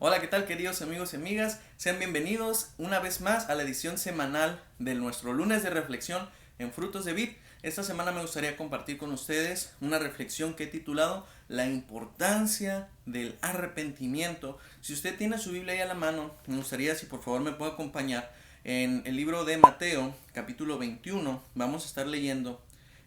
Hola, ¿qué tal queridos amigos y amigas? Sean bienvenidos una vez más a la edición semanal de nuestro lunes de reflexión en Frutos de Vid. Esta semana me gustaría compartir con ustedes una reflexión que he titulado La importancia del arrepentimiento. Si usted tiene su Biblia ahí a la mano, me gustaría si por favor me puede acompañar en el libro de Mateo, capítulo 21. Vamos a estar leyendo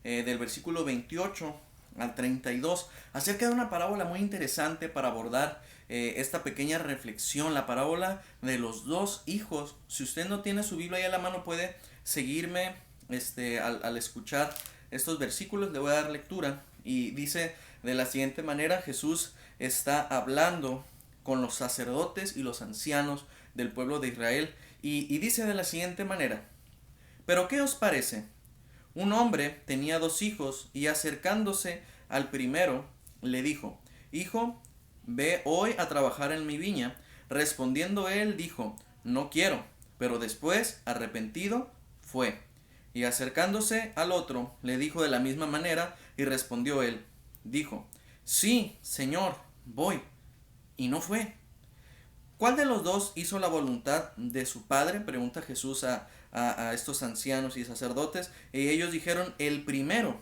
del versículo 28 al 32 acerca de una parábola muy interesante para abordar esta pequeña reflexión, la parábola de los dos hijos. Si usted no tiene su Biblia ahí a la mano, puede seguirme al escuchar estos versículos. Le voy a dar lectura y dice de la siguiente manera: Jesús está hablando con los sacerdotes y los ancianos del pueblo de Israel y dice de la siguiente manera: ¿pero qué os parece? Un hombre tenía dos hijos y acercándose al primero le dijo: Hijo, ve hoy a trabajar en mi viña. Respondiendo él dijo: No quiero. Pero después, arrepentido, fue. Y acercándose al otro le dijo de la misma manera, y respondió él, dijo: Sí, Señor, voy. Y no fue. ¿Cuál de los dos hizo la voluntad de su padre? Pregunta Jesús a estos ancianos y sacerdotes. Y ellos dijeron: el primero.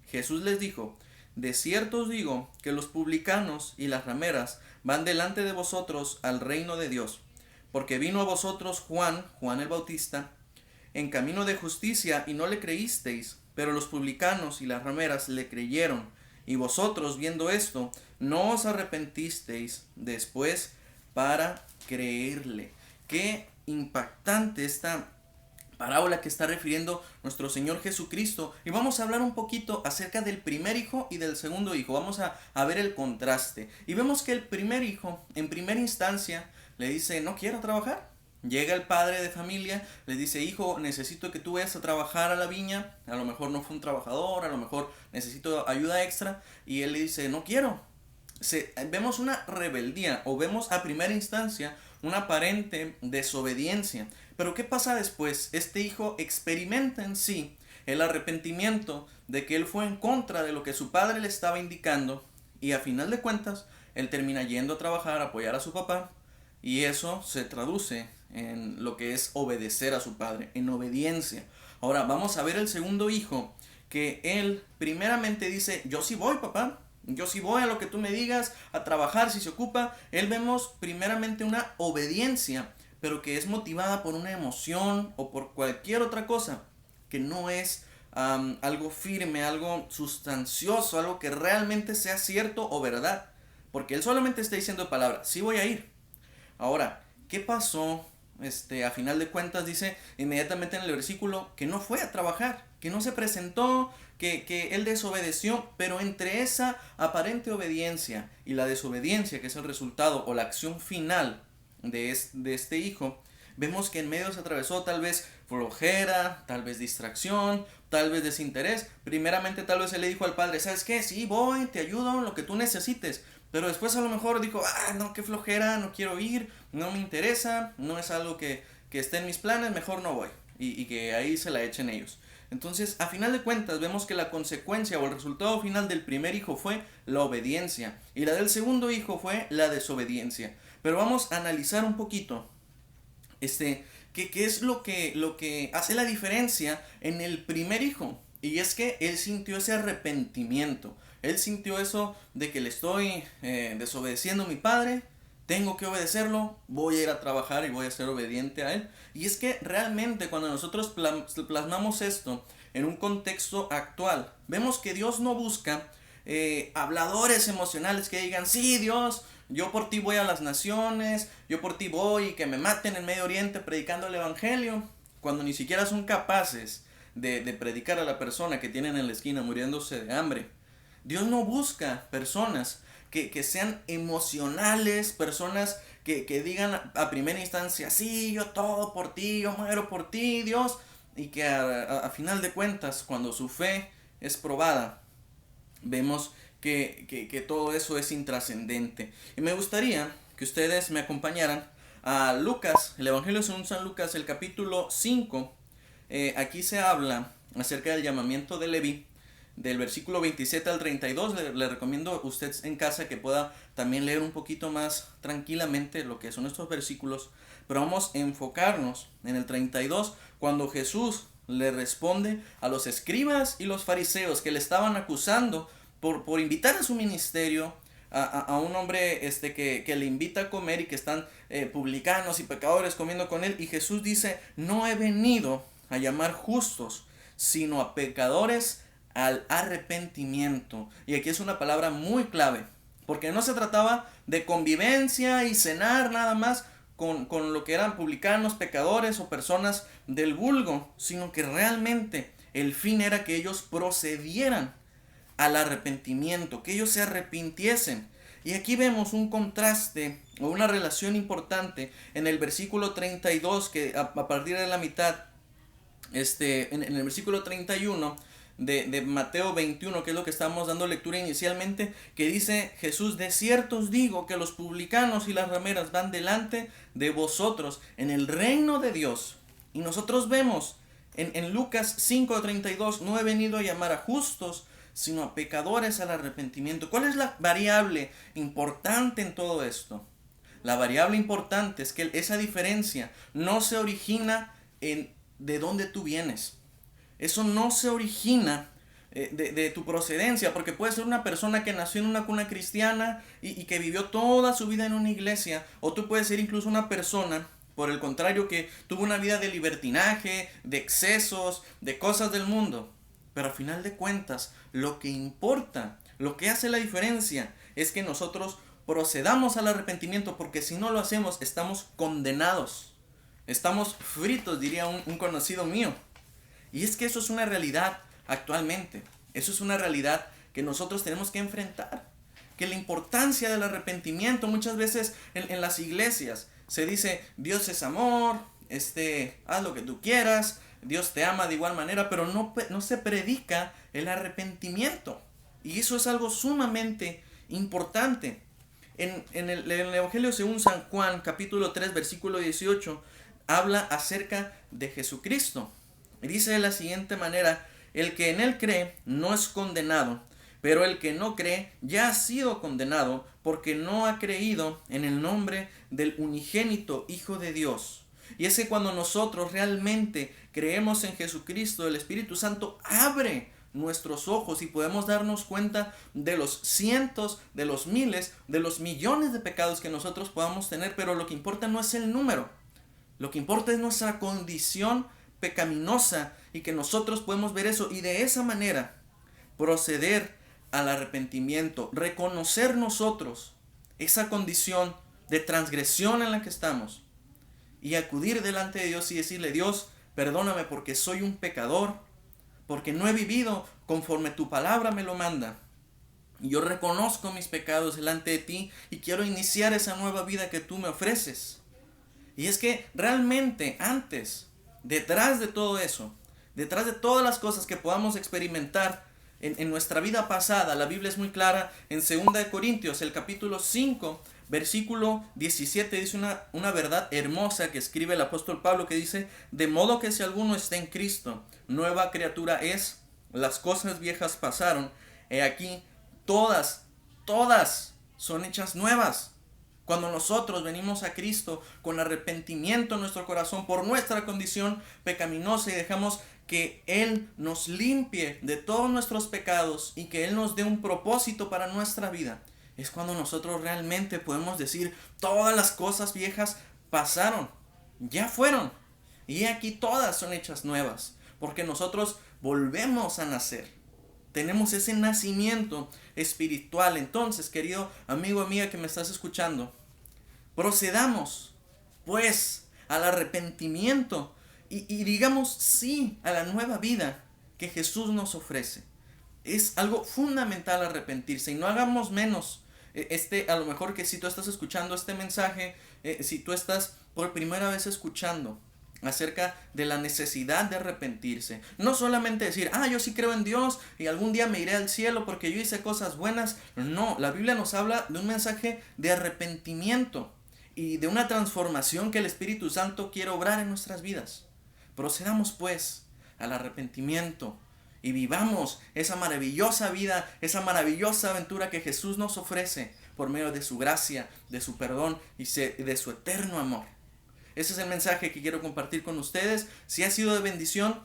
Jesús les dijo: de cierto os digo que los publicanos y las rameras van delante de vosotros al reino de Dios. Porque vino a vosotros Juan el Bautista, en camino de justicia y no le creísteis, pero los publicanos y las rameras le creyeron. Y vosotros, viendo esto, no os arrepentisteis después para creerle. Qué impactante esta parábola que está refiriendo nuestro Señor Jesucristo. Y vamos a hablar un poquito acerca del primer hijo y del segundo hijo. Vamos a ver el contraste. Y vemos que el primer hijo, en primera instancia, le dice: no quiero trabajar. Llega el padre de familia, le dice: hijo, necesito que tú vayas a trabajar a la viña. A lo mejor no fue un trabajador, a lo mejor necesito ayuda extra. Y él le dice: no quiero. Vemos una rebeldía, o vemos a primera instancia una aparente desobediencia. Pero ¿qué pasa después? Este hijo experimenta en sí el arrepentimiento de que él fue en contra de lo que su padre le estaba indicando, y a final de cuentas él termina yendo a trabajar, a apoyar a su papá, y eso se traduce en lo que es obedecer a su padre, en obediencia. Ahora vamos a ver el segundo hijo, que él primeramente dice: yo sí voy, papá, yo sí voy a lo que tú me digas, a trabajar si se ocupa. Él vemos primeramente una obediencia, pero que es motivada por una emoción o por cualquier otra cosa, que no es algo firme, algo sustancioso, algo que realmente sea cierto o verdad. Porque él solamente está diciendo palabras: sí voy a ir. Ahora, ¿qué pasó? A final de cuentas dice inmediatamente en el versículo que no fue a trabajar, que no se presentó, que él desobedeció. Pero entre esa aparente obediencia y la desobediencia, que es el resultado o la acción final de este hijo, vemos que en medio se atravesó tal vez flojera, tal vez distracción, tal vez desinterés. Primeramente tal vez él le dijo al padre: ¿sabes qué? Sí, voy, te ayudo en lo que tú necesites. Pero después a lo mejor dijo: no, qué flojera, no quiero ir, no me interesa, no es algo que esté en mis planes, mejor no voy. Y que ahí se la echen ellos. Entonces, a final de cuentas, vemos que la consecuencia o el resultado final del primer hijo fue la obediencia, y la del segundo hijo fue la desobediencia. Pero vamos a analizar un poquito qué es lo que hace la diferencia en el primer hijo. Y es que él sintió ese arrepentimiento. Él sintió eso de que le estoy desobedeciendo a mi padre, tengo que obedecerlo, voy a ir a trabajar y voy a ser obediente a él. Y es que realmente cuando nosotros plasmamos esto en un contexto actual, vemos que Dios no busca habladores emocionales que digan: sí, Dios, yo por ti voy a las naciones, yo por ti voy y que me maten en Medio Oriente predicando el evangelio, cuando ni siquiera son capaces de predicar a la persona que tienen en la esquina muriéndose de hambre. Dios no busca personas que sean emocionales, personas que digan a primera instancia: sí, yo todo por ti, yo muero por ti, Dios, y que a final de cuentas, cuando su fe es probada, vemos que todo eso es intrascendente. Y me gustaría que ustedes me acompañaran a Lucas, el Evangelio según San Lucas, el capítulo 5. Aquí se habla acerca del llamamiento de Leví. del versículo 27 al 32. Le recomiendo a usted en casa que pueda también leer un poquito más tranquilamente lo que son estos versículos. Pero vamos a enfocarnos en el 32, cuando Jesús le responde a los escribas y los fariseos que le estaban acusando por invitar a su ministerio a un hombre que le invita a comer y que están publicanos y pecadores comiendo con él. Y Jesús dice: no he venido a llamar justos, sino a pecadores al arrepentimiento. Y aquí es una palabra muy clave, porque no se trataba de convivencia y cenar nada más con lo que eran publicanos, pecadores o personas del vulgo, sino que realmente el fin era que ellos procedieran al arrepentimiento, que ellos se arrepintiesen. Y aquí vemos un contraste o una relación importante en el versículo 32, que a partir de la mitad, en el versículo 31 de Mateo 21, que es lo que estamos dando lectura inicialmente, que dice Jesús: de cierto os digo que los publicanos y las rameras van delante de vosotros en el reino de Dios. Y nosotros vemos en Lucas 5:32: no he venido a llamar a justos, sino a pecadores al arrepentimiento. ¿Cuál es la variable importante en todo esto? La variable importante es que esa diferencia no se origina en de dónde tú vienes. Eso no se origina de tu procedencia, porque puede ser una persona que nació en una cuna cristiana y que vivió toda su vida en una iglesia, o tú puedes ser incluso una persona, por el contrario, que tuvo una vida de libertinaje, de excesos, de cosas del mundo. Pero al final de cuentas, lo que importa, lo que hace la diferencia, es que nosotros procedamos al arrepentimiento, porque si no lo hacemos, estamos condenados. Estamos fritos, diría un conocido mío. Y es que eso es una realidad actualmente. Eso es una realidad que nosotros tenemos que enfrentar. Que la importancia del arrepentimiento, muchas veces en las iglesias se dice: Dios es amor, haz lo que tú quieras, Dios te ama de igual manera, pero no se predica el arrepentimiento. Y eso es algo sumamente importante. En el Evangelio según San Juan, capítulo 3, versículo 18, habla acerca de Jesucristo. Y dice de la siguiente manera: el que en él cree no es condenado, pero el que no cree ya ha sido condenado, porque no ha creído en el nombre del unigénito Hijo de Dios. Y es que cuando nosotros realmente creemos en Jesucristo, el Espíritu Santo abre nuestros ojos y podemos darnos cuenta de los cientos, de los miles, de los millones de pecados que nosotros podamos tener. Pero lo que importa no es el número, lo que importa es nuestra condición pecaminosa, y que nosotros podemos ver eso y de esa manera proceder al arrepentimiento, reconocer nosotros esa condición de transgresión en la que estamos y acudir delante de Dios y decirle: Dios, perdóname porque soy un pecador, porque no he vivido conforme tu palabra me lo manda. Y yo reconozco mis pecados delante de ti y quiero iniciar esa nueva vida que tú me ofreces. Y es que realmente antes, detrás de todo eso, detrás de todas las cosas que podamos experimentar en nuestra vida pasada, la Biblia es muy clara. En 2 Corintios, el capítulo 5, versículo 17, dice una verdad hermosa que escribe el apóstol Pablo, que dice: de modo que si alguno está en Cristo, nueva criatura es, las cosas viejas pasaron, he aquí todas son hechas nuevas. Cuando nosotros venimos a Cristo con arrepentimiento en nuestro corazón por nuestra condición pecaminosa y dejamos que Él nos limpie de todos nuestros pecados y que Él nos dé un propósito para nuestra vida, es cuando nosotros realmente podemos decir: todas las cosas viejas pasaron, ya fueron, y aquí todas son hechas nuevas, porque nosotros volvemos a nacer. Tenemos ese nacimiento espiritual. Entonces, querido amigo, amiga que me estás escuchando, procedamos pues al arrepentimiento y digamos sí a la nueva vida que Jesús nos ofrece. Es algo fundamental arrepentirse, y no hagamos menos a lo mejor que si tú estás escuchando este mensaje, si tú estás por primera vez escuchando acerca de la necesidad de arrepentirse. No solamente decir: yo sí creo en Dios y algún día me iré al cielo porque yo hice cosas buenas. No, la Biblia nos habla de un mensaje de arrepentimiento y de una transformación que el Espíritu Santo quiere obrar en nuestras vidas. Procedamos pues al arrepentimiento y vivamos esa maravillosa vida, esa maravillosa aventura que Jesús nos ofrece por medio de su gracia, de su perdón y de su eterno amor. Ese es el mensaje que quiero compartir con ustedes. Si ha sido de bendición,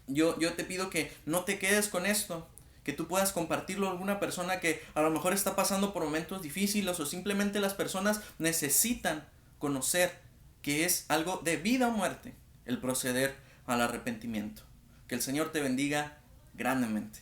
yo te pido que no te quedes con esto, que tú puedas compartirlo a alguna persona que a lo mejor está pasando por momentos difíciles, o simplemente las personas necesitan conocer que es algo de vida o muerte el proceder al arrepentimiento. Que el Señor te bendiga grandemente.